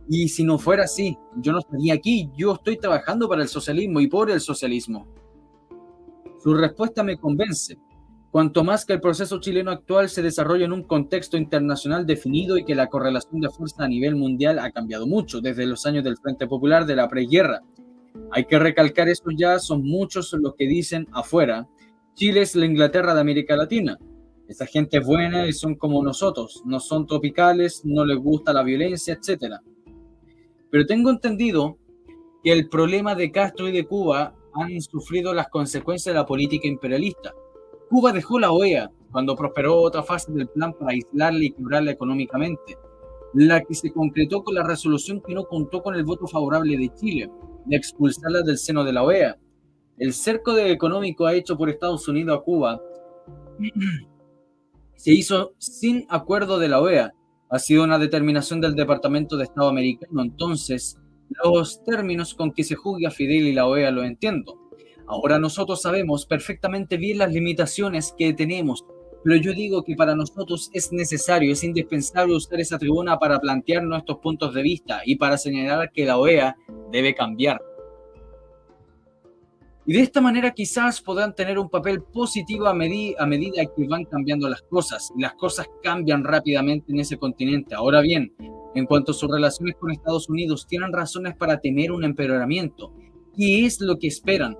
Y si no fuera así, yo no estaría aquí, yo estoy trabajando para el socialismo y por el socialismo. Su respuesta me convence. Cuanto más que el proceso chileno actual se desarrolla en un contexto internacional definido y que la correlación de fuerza a nivel mundial ha cambiado mucho desde los años del Frente Popular de la preguerra. Hay que recalcar esto ya, son muchos los que dicen afuera, Chile es la Inglaterra de América Latina. Esa gente es buena y son como nosotros, no son tropicales, no les gusta la violencia, etc. Pero tengo entendido que el problema de Castro y de Cuba han sufrido las consecuencias de la política imperialista. Cuba dejó la OEA cuando prosperó otra fase del plan para aislarla y quebrarla económicamente, la que se concretó con la resolución que no contó con el voto favorable de Chile. de expulsarla del seno de la OEA. El cerco económico hecho por Estados Unidos a Cuba se hizo sin acuerdo de la OEA. Ha sido una determinación del Departamento de Estado americano. Entonces, los términos con que se juzga a Fidel y la OEA lo entiendo. Ahora nosotros sabemos perfectamente bien las limitaciones que tenemos, pero yo digo que para nosotros es necesario, es indispensable usar esa tribuna para plantear nuestros puntos de vista y para señalar que la OEA debe cambiar. Y de esta manera quizás podrán tener un papel positivo a medida que van cambiando las cosas. Y las cosas cambian rápidamente en ese continente. Ahora bien, en cuanto a sus relaciones con Estados Unidos, tienen razones para temer un empeoramiento. ¿Qué es lo que esperan?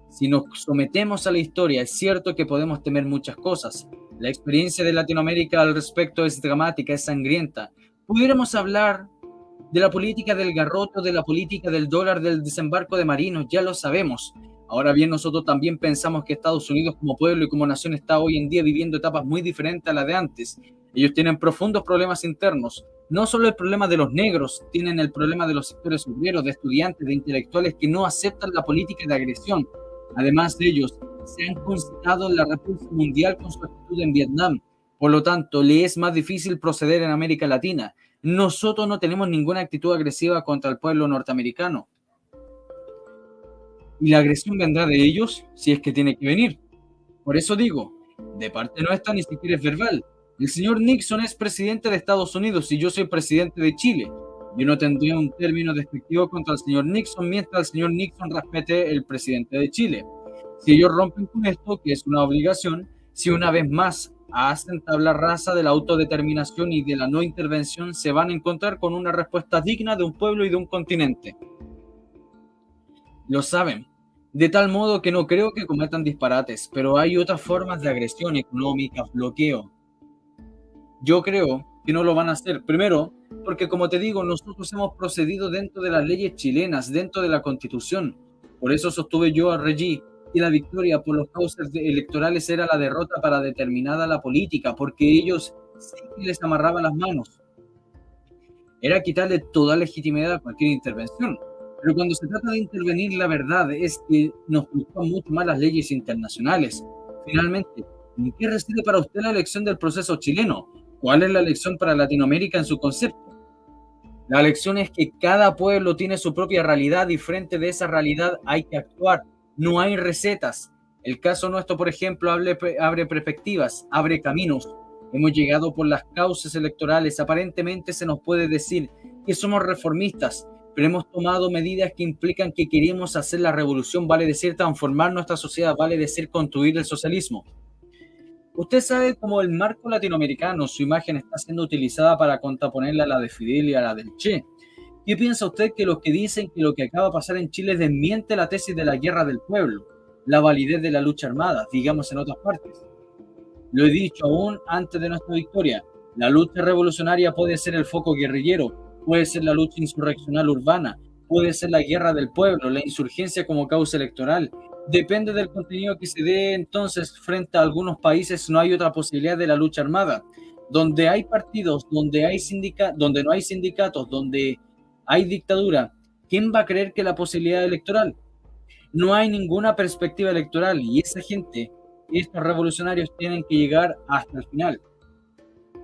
Si nos sometemos a la historia, es cierto que podemos temer muchas cosas. La experiencia de Latinoamérica al respecto es dramática, es sangrienta. Pudiéramos hablar de la política del garrote, de la política del dólar, del desembarco de marinos, ya lo sabemos. Ahora bien, nosotros también pensamos que Estados Unidos como pueblo y como nación está hoy en día viviendo etapas muy diferentes a las de antes. Ellos tienen profundos problemas internos. No solo el problema de los negros, tienen el problema de los sectores obreros, de estudiantes, de intelectuales que no aceptan la política de agresión. Además de ellos, se han concentrado en la repulsa mundial con su actitud en Vietnam. Por lo tanto, le es más difícil proceder en América Latina. Nosotros no tenemos ninguna actitud agresiva contra el pueblo norteamericano. Y la agresión vendrá de ellos si es que tiene que venir. Por eso digo, de parte nuestra ni siquiera es verbal. El señor Nixon es presidente de Estados Unidos y yo soy presidente de Chile. Yo no tendría un término despectivo contra el señor Nixon mientras el señor Nixon respete el presidente de Chile. Si ellos rompen con esto, que es una obligación, si una vez más hacen tabla rasa de la autodeterminación y de la no intervención, se van a encontrar con una respuesta digna de un pueblo y de un continente. Lo saben, de tal modo que no creo que cometan disparates, pero hay otras formas de agresión económica, bloqueo. Yo creo que no lo van a hacer. Primero, porque como te digo, nosotros hemos procedido dentro de las leyes chilenas, dentro de la Constitución. Por eso sostuve yo a Regí que la victoria por los causas electorales era la derrota para determinada la política, porque ellos sí que les amarraban las manos. Era quitarle toda legitimidad a cualquier intervención. Pero cuando se trata de intervenir, la verdad es que nos preocupan mucho más las leyes internacionales. Finalmente, ¿en qué reside para usted la elección del proceso chileno? ¿Cuál es la lección para Latinoamérica en su concepto? La lección es que cada pueblo tiene su propia realidad y frente de esa realidad hay que actuar. No hay recetas. El caso nuestro, por ejemplo, abre perspectivas, abre caminos. Hemos llegado por las causas electorales. Aparentemente se nos puede decir que somos reformistas, pero hemos tomado medidas que implican que queremos hacer la revolución, vale decir transformar nuestra sociedad, vale decir construir el socialismo. Usted sabe cómo el marco latinoamericano, su imagen está siendo utilizada para contraponerla a la de Fidel y a la del Che. ¿Qué piensa usted que los que dicen que lo que acaba de pasar en Chile desmiente la tesis de la guerra del pueblo, la validez de la lucha armada, digamos en otras partes? Lo he dicho aún antes de nuestra victoria. La lucha revolucionaria puede ser el foco guerrillero, puede ser la lucha insurreccional urbana, puede ser la guerra del pueblo, la insurgencia como causa electoral. Depende del contenido que se dé. Entonces, frente a algunos países no hay otra posibilidad de la lucha armada. Donde hay partidos, donde no hay sindicatos, donde hay dictadura, ¿quién va a creer que la posibilidad electoral? No hay ninguna perspectiva electoral y esa gente, estos revolucionarios tienen que llegar hasta el final.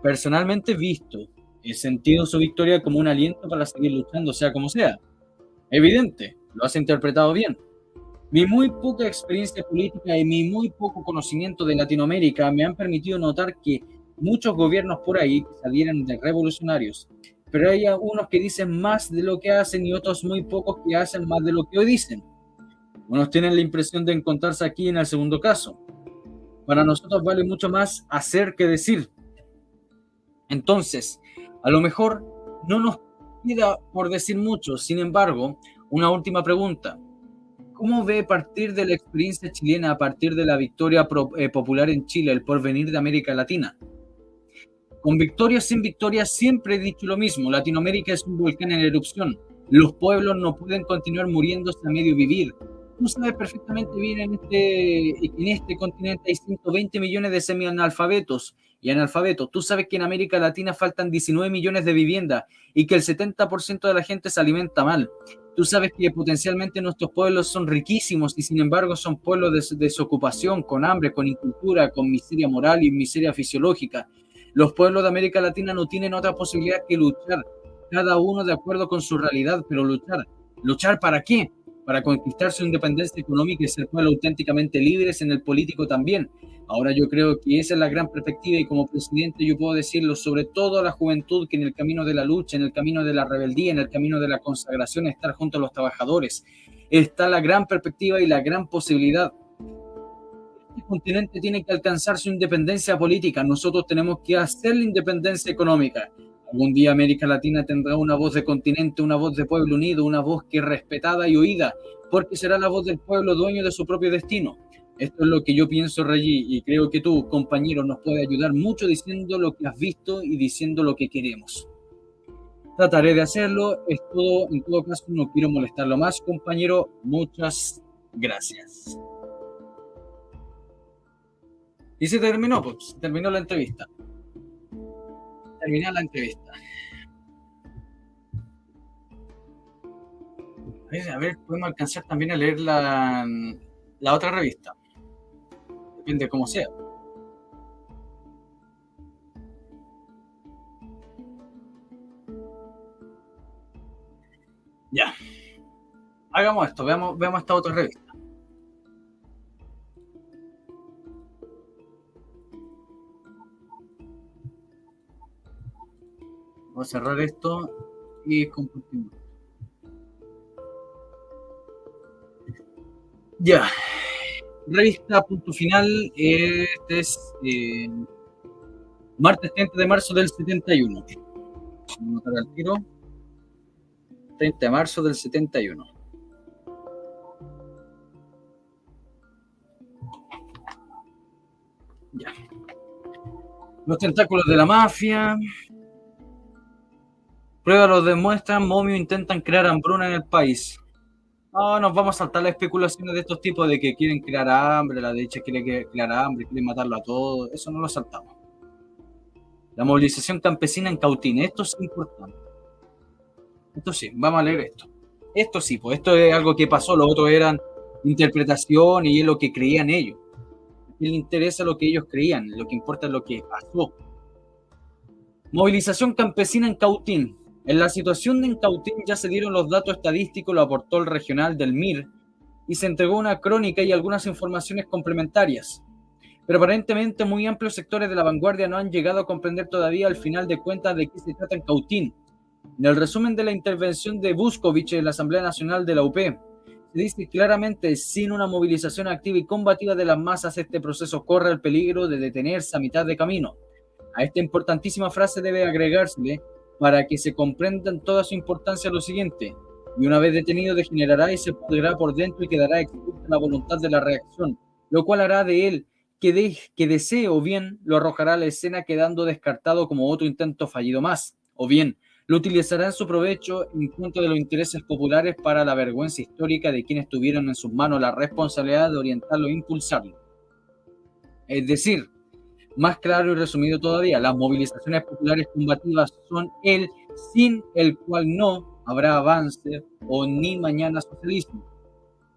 Personalmente visto, he sentido su victoria como un aliento para seguir luchando, sea como sea. Evidente, lo has interpretado bien. Mi muy poca experiencia política y mi muy poco conocimiento de Latinoamérica me han permitido notar que muchos gobiernos por ahí se adhieren de revolucionarios, pero hay unos que dicen más de lo que hacen y otros muy pocos que hacen más de lo que hoy dicen. Unos tienen la impresión de encontrarse aquí en el segundo caso. Para nosotros vale mucho más hacer que decir. Entonces, a lo mejor no nos queda por decir mucho. Sin embargo, una última pregunta. ¿Cómo ve partir de la experiencia chilena, a partir de la victoria popular en Chile, el porvenir de América Latina? Con victoria o sin victoria siempre he dicho lo mismo. Latinoamérica es un volcán en erupción. Los pueblos no pueden continuar muriéndose a medio vivir. Tú sabes perfectamente bien en este continente hay 120 millones de semi-analfabetos y analfabetos. Tú sabes que en América Latina faltan 19 millones de viviendas y que el 70% de la gente se alimenta mal. Tú sabes que potencialmente nuestros pueblos son riquísimos y sin embargo son pueblos de desocupación, con hambre, con incultura, con miseria moral y miseria fisiológica. Los pueblos de América Latina no tienen otra posibilidad que luchar, cada uno de acuerdo con su realidad, pero luchar. ¿Luchar para qué? Para conquistar su independencia económica y ser pueblos auténticamente libres en el político también. Ahora yo creo que esa es la gran perspectiva y como presidente yo puedo decirlo sobre todo a la juventud que en el camino de la lucha, en el camino de la rebeldía, en el camino de la consagración, estar junto a los trabajadores, está la gran perspectiva y la gran posibilidad. Este continente tiene que alcanzar su independencia política, nosotros tenemos que hacer la independencia económica. Algún día América Latina tendrá una voz de continente, una voz de pueblo unido, una voz que es respetada y oída, porque será la voz del pueblo dueño de su propio destino. Esto es lo que yo pienso, Reggie, y creo que tú, compañero, nos puede ayudar mucho diciendo lo que has visto y diciendo lo que queremos. Trataré de hacerlo, es todo, en todo caso no quiero molestarlo más, compañero, muchas gracias. Y se terminó, pues, terminó la entrevista. Terminé la entrevista. A ver, podemos alcanzar también a leer la otra revista. Depende de cómo sea. Ya. Hagamos esto, veamos esta otra revista. Voy a cerrar esto y compartimos. Ya. Revista Punto Final. Este es martes 30 de marzo del 71. Vamos a anotar al tiro. 30 de marzo del 71. Ya. Los tentáculos de la mafia. Pruebas los demuestran. Momio intentan crear hambruna en el país. No, nos vamos a saltar las especulaciones de estos tipos de que quieren crear hambre, la derecha quiere crear hambre, quiere matarlo a todos. Eso no lo saltamos. La movilización campesina en Cautín. Esto es importante. Esto sí, vamos a leer esto. Esto sí, pues esto es algo que pasó. Los otros eran interpretación y es lo que creían ellos. A quién le interesa lo que ellos creían, lo que importa es lo que pasó. Movilización campesina en Cautín. En la situación de Cautín ya se dieron los datos estadísticos, lo aportó el regional del MIR y se entregó una crónica y algunas informaciones complementarias. Pero aparentemente muy amplios sectores de la vanguardia no han llegado a comprender todavía al final de cuentas de qué se trata en Cautín. En el resumen de la intervención de Vuskovic en la Asamblea Nacional de la UP, se dice claramente, sin una movilización activa y combativa de las masas, este proceso corre el peligro de detenerse a mitad de camino. A esta importantísima frase debe agregársele, para que se comprenda en toda su importancia, lo siguiente: y una vez detenido degenerará y se pudrirá por dentro y quedará expuesta la voluntad de la reacción, lo cual hará de él que desee o bien lo arrojará a la escena quedando descartado como otro intento fallido más, o bien lo utilizará en su provecho en contra de los intereses populares para la vergüenza histórica de quienes tuvieron en sus manos la responsabilidad de orientarlo e impulsarlo. Es decir, más claro y resumido todavía, las movilizaciones populares combativas son el sin el cual no habrá avance o ni mañana socialismo.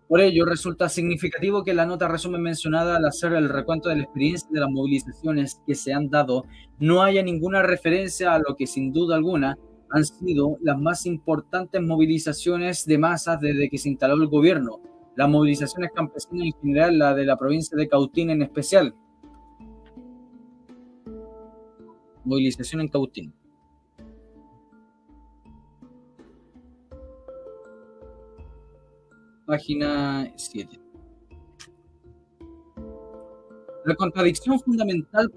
Por ello, resulta significativo que la nota resumen mencionada al hacer el recuento de la experiencia de las movilizaciones que se han dado no haya ninguna referencia a lo que sin duda alguna han sido las más importantes movilizaciones de masas desde que se instaló el gobierno, las movilizaciones campesinas en general, la de la provincia de Cautín en especial. Movilización en Cautín. Página 7. La contradicción fundamental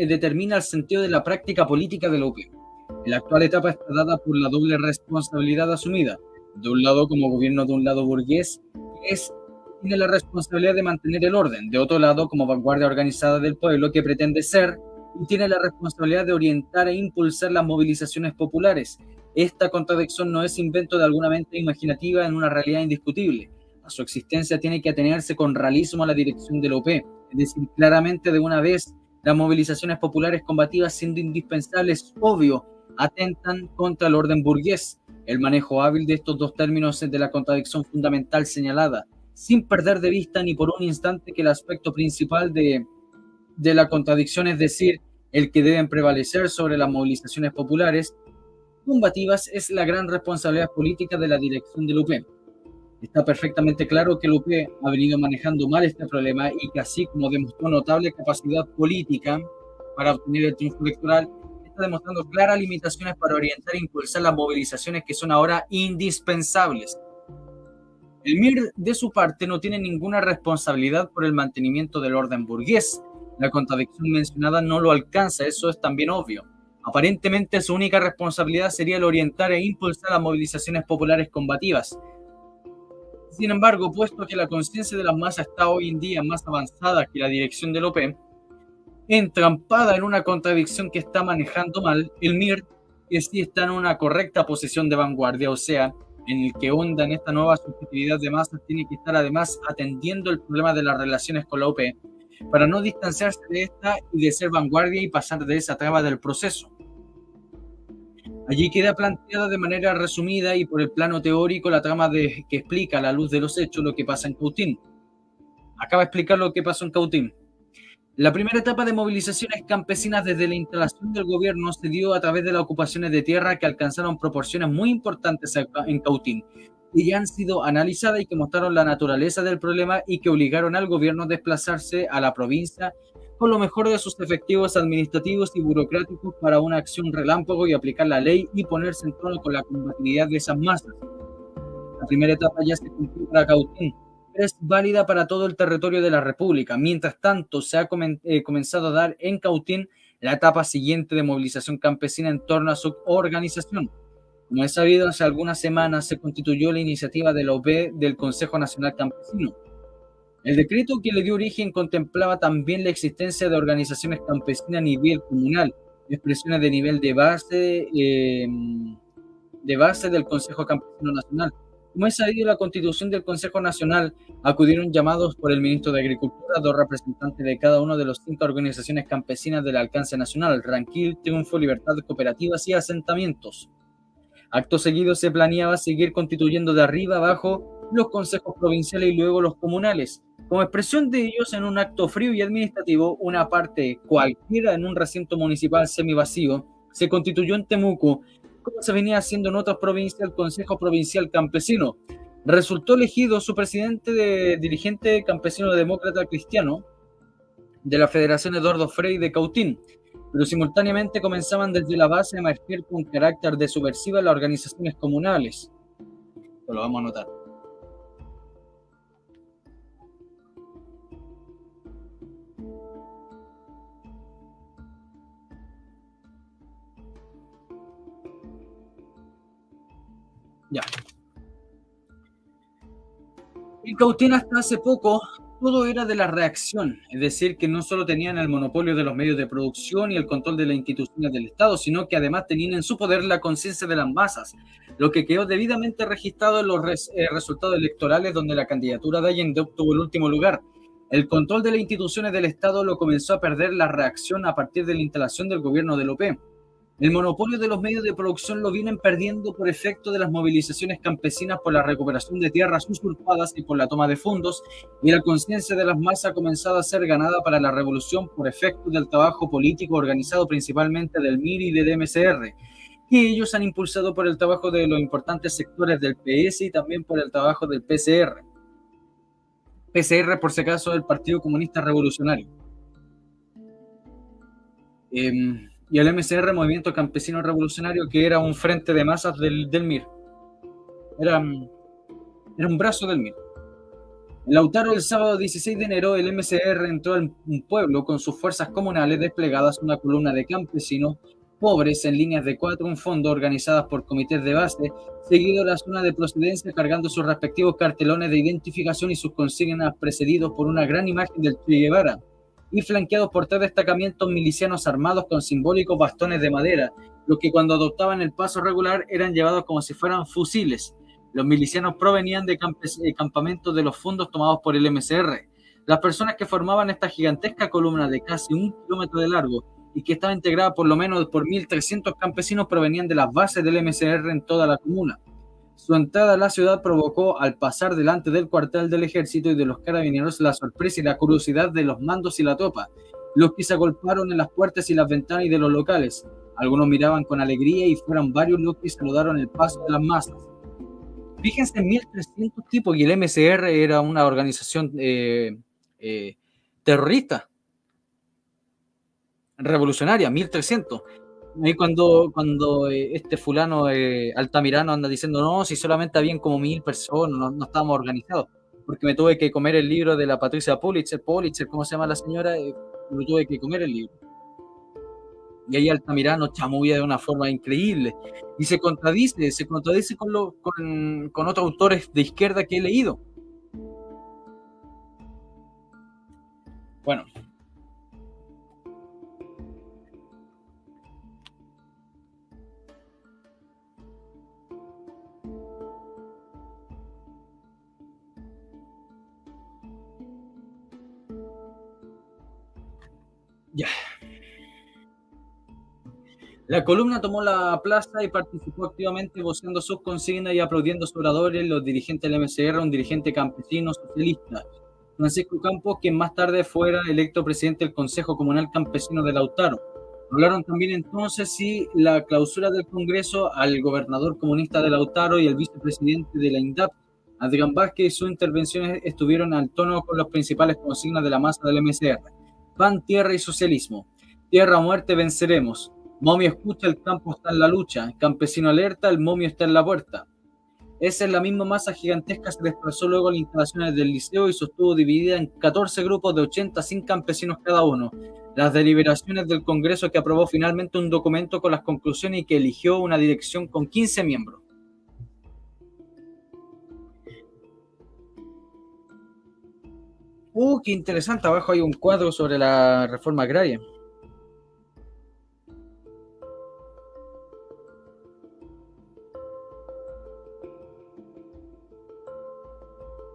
determina el sentido de la práctica política de la UP. En la actual etapa está dada por la doble responsabilidad asumida. De un lado, como gobierno de un lado burgués, que tiene la responsabilidad de mantener el orden. De otro lado, como vanguardia organizada del pueblo, que pretende ser y tiene la responsabilidad de orientar e impulsar las movilizaciones populares. Esta contradicción no es invento de alguna mente imaginativa en una realidad indiscutible. A su existencia tiene que atenerse con realismo a la dirección de la UP, es decir, claramente de una vez, las movilizaciones populares combativas, siendo indispensables, obvio, atentan contra el orden burgués. El manejo hábil de estos dos términos es de la contradicción fundamental señalada, sin perder de vista ni por un instante que el aspecto principal de la contradicción, es decir, el que deben prevalecer sobre las movilizaciones populares combativas, es la gran responsabilidad política de la dirección del UP. Está perfectamente claro que el UP ha venido manejando mal este problema y que, así como demostró notable capacidad política para obtener el triunfo electoral, está demostrando claras limitaciones para orientar e impulsar las movilizaciones que son ahora indispensables. El MIR, de su parte, no tiene ninguna responsabilidad por el mantenimiento del orden burgués. La contradicción mencionada no lo alcanza, eso es también obvio. Aparentemente, su única responsabilidad sería el orientar e impulsar las movilizaciones populares combativas. Sin embargo, puesto que la conciencia de las masas está hoy en día más avanzada que la dirección del OP, entrampada en una contradicción que está manejando mal, el MIR, que sí está en una correcta posición de vanguardia, o sea, en el que onda en esta nueva subjetividad de masas, tiene que estar además atendiendo el problema de las relaciones con la OP, para no distanciarse de esta y de ser vanguardia y pasar de esa traba del proceso. Allí queda planteada de manera resumida y por el plano teórico la trama que explica a la luz de los hechos lo que pasa en Cautín. Acaba de explicar lo que pasó en Cautín. La primera etapa de movilizaciones campesinas desde la instalación del gobierno se dio a través de las ocupaciones de tierra que alcanzaron proporciones muy importantes en Cautín y ya han sido analizadas y que mostraron la naturaleza del problema y que obligaron al gobierno a desplazarse a la provincia con lo mejor de sus efectivos administrativos y burocráticos para una acción relámpago y aplicar la ley y ponerse en tono con la combatividad de esas masas. La primera etapa ya se cumplió para Cautín, pero es válida para todo el territorio de la República. Mientras tanto, se ha comenzado a dar en Cautín la etapa siguiente de movilización campesina en torno a su organización. Como es sabido, hace algunas semanas se constituyó la iniciativa de la OP del Consejo Nacional Campesino. El decreto que le dio origen contemplaba también la existencia de organizaciones campesinas a nivel comunal, expresiones de nivel de base del Consejo Campesino Nacional. Como es sabido, la constitución del Consejo Nacional acudieron llamados por el ministro de Agricultura, dos representantes de cada una de las 5 organizaciones campesinas del alcance nacional: Ranquil, Triunfo, Libertad, Cooperativas y Asentamientos. Acto seguido se planeaba seguir constituyendo de arriba abajo los consejos provinciales y luego los comunales. Como expresión de ellos, en un acto frío y administrativo, una parte cualquiera en un recinto municipal semivacío se constituyó en Temuco, como se venía haciendo en otras provincias, el Consejo Provincial Campesino. Resultó elegido su presidente dirigente campesino demócrata cristiano de la Federación Eduardo Frei de Cautín, pero simultáneamente comenzaban desde la base a emerger con carácter de subversiva las organizaciones comunales. Esto lo vamos a anotar. Ya. En Cautín hasta hace poco todo era de la reacción, es decir, que no solo tenían el monopolio de los medios de producción y el control de las instituciones del Estado, sino que además tenían en su poder la conciencia de las masas, lo que quedó debidamente registrado en los resultados electorales, donde la candidatura de Allende obtuvo el último lugar. El control de las instituciones del Estado lo comenzó a perder la reacción a partir de la instalación del gobierno del OP. El monopolio de los medios de producción lo vienen perdiendo por efecto de las movilizaciones campesinas por la recuperación de tierras usurpadas y por la toma de fondos, y la conciencia de las masas ha comenzado a ser ganada para la revolución por efecto del trabajo político organizado principalmente del MIR y del MCR, que ellos han impulsado por el trabajo de los importantes sectores del PS y también por el trabajo del PCR. PCR, por si acaso, el Partido Comunista Revolucionario. Y el MCR, Movimiento Campesino Revolucionario, que era un frente de masas del MIR. Era un brazo del MIR. En Lautaro, el sábado 16 de enero, el MCR entró en un pueblo con sus fuerzas comunales desplegadas, una columna de campesinos pobres en líneas de 4, un fondo organizadas por comités de base, seguido la zona de procedencia cargando sus respectivos cartelones de identificación y sus consignas, precedidos por una gran imagen del Che Guevara, y flanqueados por 3 destacamentos milicianos armados con simbólicos bastones de madera, los que cuando adoptaban el paso regular eran llevados como si fueran fusiles. Los milicianos provenían de campamentos de los fondos tomados por el MCR. Las personas que formaban esta gigantesca columna de casi 1 kilómetro de largo y que estaba integrada por lo menos por 1.300 campesinos provenían de las bases del MCR en toda la comuna. Su entrada a la ciudad provocó, al pasar delante del cuartel del ejército y de los carabineros, la sorpresa y la curiosidad de los mandos y la tropa, los que se agolparon en las puertas y las ventanas y de los locales. Algunos miraban con alegría y fueron varios los que saludaron el paso de las masas. Fíjense, 1.300 tipos, y el MCR era una organización eh, terrorista, revolucionaria, 1.300. Ahí cuando este fulano Altamirano anda diciendo, no, si solamente habían como 1.000 personas, no estábamos organizados, porque me tuve que comer el libro de la Patricia Pulitzer, ¿cómo se llama la señora? Me tuve que comer el libro. Y ahí Altamirano chamulla de una forma increíble y se contradice con otros autores de izquierda que he leído. Bueno, ya. La columna tomó la plaza y participó activamente voceando sus consignas y aplaudiendo sus oradores, los dirigentes del MCR, un dirigente campesino socialista, Francisco Campos, quien más tarde fuera electo presidente del Consejo Comunal Campesino de Lautaro. Hablaron también entonces si la clausura del Congreso al gobernador comunista de Lautaro y el vicepresidente de la INDAP, Adrián Vázquez, y sus intervenciones estuvieron al tono con las principales consignas de la masa del MCR: pan, tierra y socialismo. Tierra o muerte, venceremos. Momio escucha, el campo está en la lucha. Campesino alerta, el momio está en la puerta. Esa es la misma masa gigantesca se desplazó luego a las instalaciones del liceo y sostuvo dividida en 14 grupos de 80 sin campesinos cada uno. Las deliberaciones del Congreso, que aprobó finalmente un documento con las conclusiones y que eligió una dirección con 15 miembros. Qué interesante. Abajo hay un cuadro sobre la reforma agraria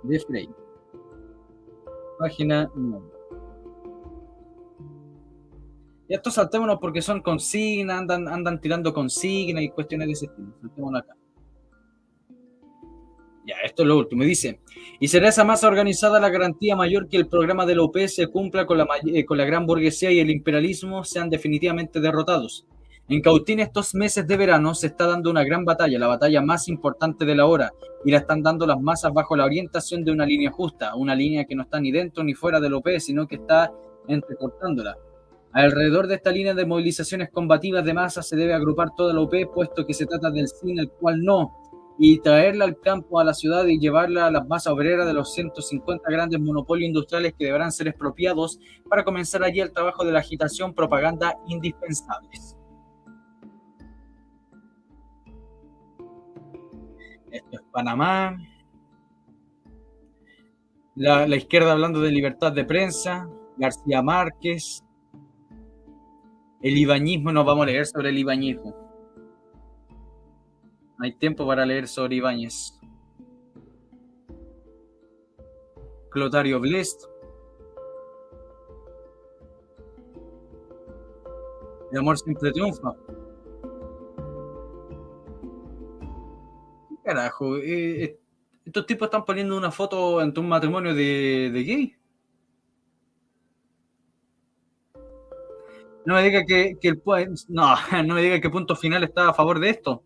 de Frey. Página 9. Y esto saltémonos porque son consignas, andan tirando consignas y cuestiones de ese estilo. Saltémonos acá. Ya, esto es lo último. Dice, y será esa masa organizada la garantía mayor que el programa de la UP se cumpla con la gran burguesía y el imperialismo sean definitivamente derrotados. En Cautín estos meses de verano se está dando una gran batalla, la batalla más importante de la hora, y la están dando las masas bajo la orientación de una línea justa, una línea que no está ni dentro ni fuera del OP, sino que está entrecortándola. Alrededor de esta línea de movilizaciones combativas de masa se debe agrupar toda la OP, puesto que se trata del fin el cual no, y traerla al campo, a la ciudad, y llevarla a las masas obreras de los 150 grandes monopolios industriales que deberán ser expropiados para comenzar allí el trabajo de la agitación, propaganda indispensables. Esto es Panamá. La izquierda hablando de libertad de prensa, García Márquez, el ibañismo. Nos vamos a leer sobre el ibañismo. Hay tiempo para leer sobre Ibáñez. Clotario Blest. El amor siempre triunfa. ¿Qué carajo? Estos tipos están poniendo una foto ante un matrimonio de gay. No me diga que el no, no me diga que Punto Final está a favor de esto.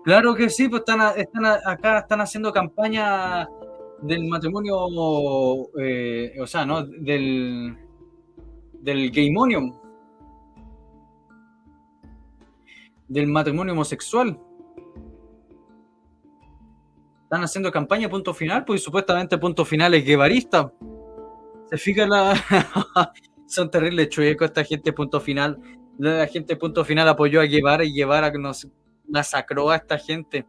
Claro que sí, pues acá están haciendo campaña del matrimonio, o sea, ¿no? Del gaymonium, del matrimonio homosexual. Están haciendo campaña Punto Final, pues supuestamente Punto Final es guevarista. Se fija son terribles chuecos esta gente Punto Final. La gente Punto Final apoyó a Guevara y Guevara nos masacró a esta gente.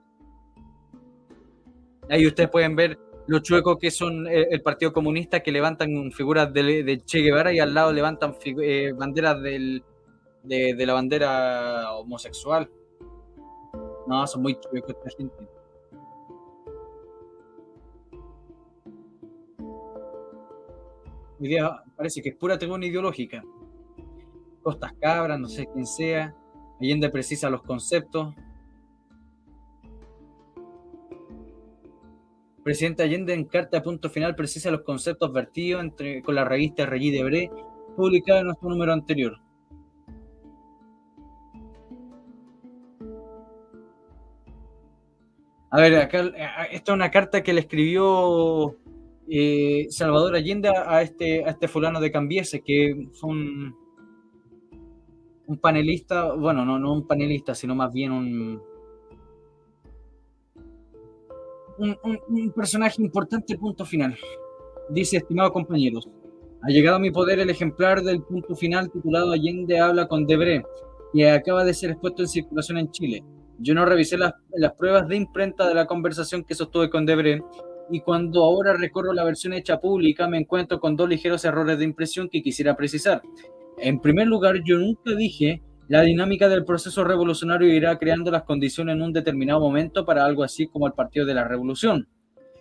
Ahí ustedes pueden ver los chuecos que son el Partido Comunista, que levantan figuras de Che Guevara y al lado levantan banderas de la bandera homosexual. No, son muy chuecos esta gente. Hoy día parece que es pura tribuna ideológica. Costas Cabras, no sé quién sea. Allende precisa los conceptos. Presidente Allende en carta de punto final precisa los conceptos vertidos con la revista Regis Debré, publicada en nuestro número anterior. A ver, acá esta es una carta que le escribió Salvador Allende a este fulano de Cambiese, que fue un panelista, bueno, no un panelista, sino más bien un personaje importante, punto final. Dice: estimados compañeros, ha llegado a mi poder el ejemplar del punto final titulado Allende habla con Debré, que acaba de ser expuesto en circulación en Chile. Yo no revisé las pruebas de imprenta de la conversación que sostuve con Debré, y cuando ahora recorro la versión hecha pública me encuentro con dos ligeros errores de impresión que quisiera precisar. En primer lugar, yo nunca dije la dinámica del proceso revolucionario irá creando las condiciones en un determinado momento para algo así como el Partido de la Revolución,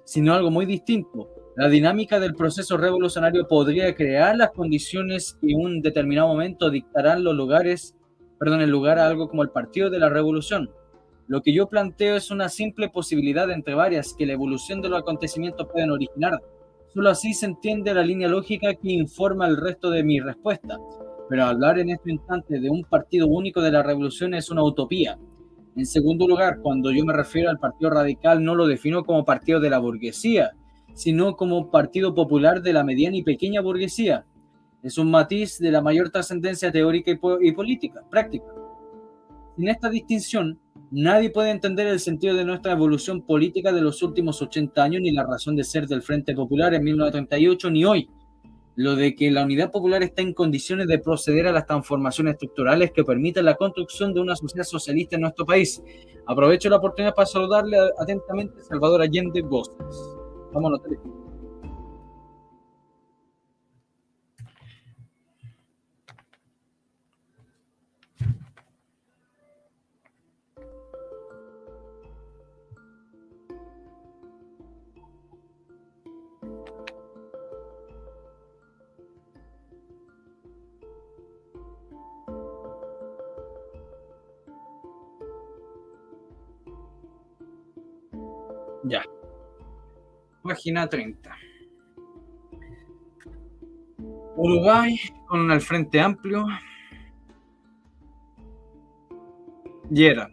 sino algo muy distinto. La dinámica del proceso revolucionario podría crear las condiciones que en un determinado momento dictarán el lugar a algo como el Partido de la Revolución. Lo que yo planteo es una simple posibilidad entre varias que la evolución de los acontecimientos pueden originar. Solo así se entiende la línea lógica que informa el resto de mi respuesta. Pero hablar en este instante de un partido único de la revolución es una utopía. En segundo lugar, cuando yo me refiero al Partido Radical, no lo defino como partido de la burguesía, sino como partido popular de la mediana y pequeña burguesía. Es un matiz de la mayor trascendencia teórica y política, práctica. Sin esta distinción, nadie puede entender el sentido de nuestra evolución política de los últimos 80 años, ni la razón de ser del Frente Popular en 1938, ni hoy. Lo de que la Unidad Popular está en condiciones de proceder a las transformaciones estructurales que permitan la construcción de una sociedad socialista en nuestro país. Aprovecho la oportunidad para saludarle atentamente a Salvador Allende Bosques. Vámonos, Tere. Ya. Página 30. Uruguay con el Frente Amplio. Y era.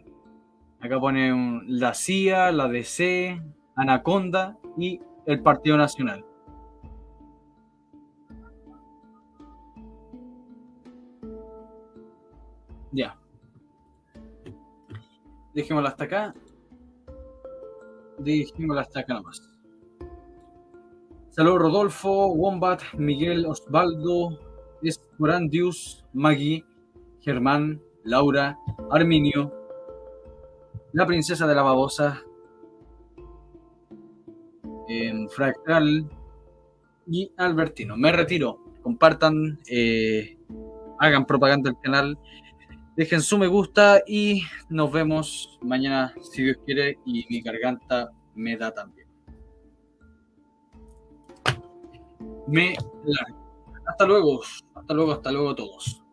Acá pone la CIA, la DC, Anaconda y el Partido Nacional. Ya. Dejémoslo hasta acá. Dejémoslo hasta acá nomás. Saludos Rodolfo, Wombat, Miguel, Osvaldo, Esporandius, Maggie, Germán, Laura, Arminio, la princesa de la babosa, Fractal y Albertino. Me retiro. Compartan, hagan propaganda del canal, dejen su me gusta y nos vemos mañana si Dios quiere y mi garganta me da también. Me largo. Hasta luego todos.